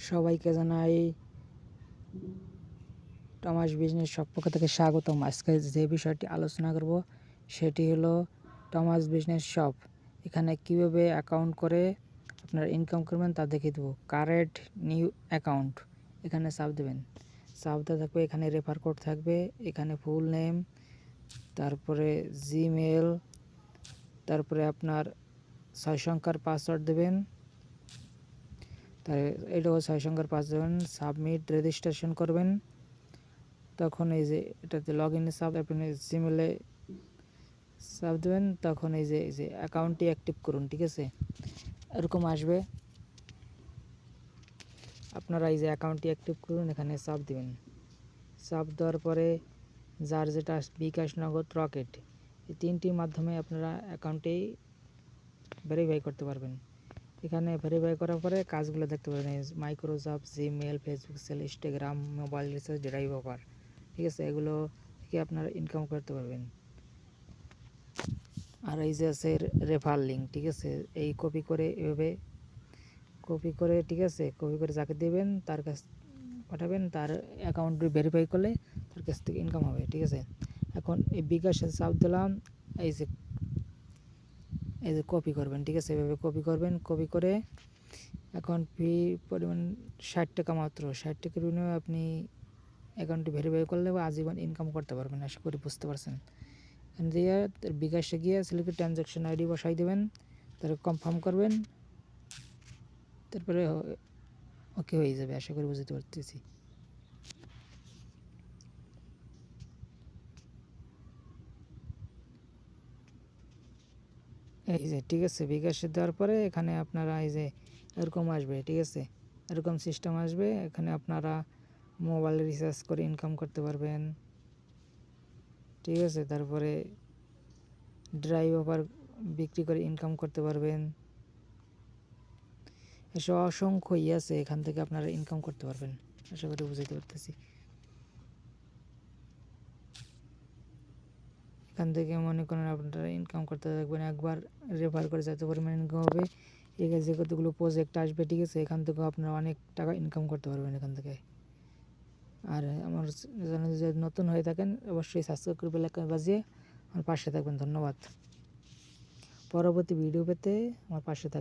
সবাইকে জানাই Thomas business shop পক্ষ থেকে স্বাগতম। আজকে যে বিষয়টি আলোচনা করব সেটি হলো টমাস বিজনেস শপ। এখানে কিভাবে অ্যাকাউন্ট করে আপনারা ইনকাম করবেন তা দেখিয়ে দেবো। কারেন্ট নিউ অ্যাকাউন্ট এখানে চাপ দেবেন। চাপ দেওয়া থাকবে, এখানে রেফার কোড থাকবে, এখানে ফুল নেম, তারপরে জিমেল, তারপরে আপনার 6 সংখ্যার পাসওয়ার্ড দেবেন। তাই এটাও 6 সংখ্যার পাসওয়ার্ড দেবেন। সাবমিট রেজিস্ট্রেশন করবেন। তখন এই যে এটাতে লগ ইনে চাপ আপনি জিমেলে চাপ দেবেন। তখন এই যে অ্যাকাউন্টটি অ্যাক্টিভ করুন, ঠিক আছে, এরকম আসবে। আপনারা এই যে অ্যাকাউন্টটি অ্যাক্টিভ করুন, এখানে চাপ দিবেন। চাপ দেওয়ার পরে যার যেটা বিকাশ, নগদ, রকেট, এই তিনটির মাধ্যমে আপনারা অ্যাকাউন্টটি ভেরিফাই করতে পারবেন। এখানে ভেরিফাই করার পরে কাজগুলো দেখতে পারবেন, Microsoft, Gmail, Facebook sale, Instagram, mobile recharge, drive offer, ঠিক আছে, এগুলো থেকে আপনারা ইনকাম করতে পারবেন। আর এই যে আছে রেফার লিঙ্ক, ঠিক আছে, এই কপি করে এভাবে কপি করে, ঠিক আছে, কপি করে যাকে দেবেন তার কাছ পাঠাবেন, তার অ্যাকাউন্ট ভেরিফাই করলে তার কাছ থেকে ইনকাম হবে, ঠিক আছে। এখন এই বিকাশের চাপ দিলাম, এই যে কপি করবেন, ঠিক আছে, এভাবে কপি করবেন। কপি করে এখন ফি পরিমাণ 60 টাকা মাত্র। 60 টাকার বিনিময়ে আপনি অ্যাকাউন্টটি ভেরিফাই করলে আজীবন ইনকাম করতে পারবেন। আশা করি বুঝতে পারছেন। এখানে দিয়ে বিকাশে গিয়ে সিলেক্ট ট্রানজ্যাকশন আইডি বসাই দেবেন, তারপরে কনফার্ম করবেন, তারপরে ওকে হয়ে যাবে। আশা করি বুঝতে পারতেছি। এই যে, ঠিক আছে, বিকাশে দেওয়ার পরে এখানে আপনারা এই যে এরকম আসবে, ঠিক আছে, এরকম সিস্টেম আসবে। এখানে আপনারা মোবাইল রিচার্জ করে ইনকাম করতে পারবেন, ঠিক আছে, তারপরে ড্রাইভ অফার বিক্রি করে ইনকাম করতে পারবেন। এসব অসংখ্য আছে, এখান থেকে আপনারা ইনকাম করতে পারবেন। আশা করি বুঝতে পারতেছি। এখান থেকে মনে করেন আপনারা ইনকাম করতে থাকবেন, একবার রেফার করে যত পরিমাণ ইনকাম হবে, এখানে যে কতগুলো প্রজেক্ট আসবে, ঠিক আছে, এখান থেকেও আপনারা অনেক টাকা ইনকাম করতে পারবেন এখান থেকে। আর আমার চ্যানেলে যদি নতুন হয়ে থাকেন অবশ্যই সাবস্ক্রাইব করে বেল আইকন বাজিয়ে আমার পাশে থাকবেন। ধন্যবাদ। পরবর্তী ভিডিও পেতে আমার পাশে থাকবেন।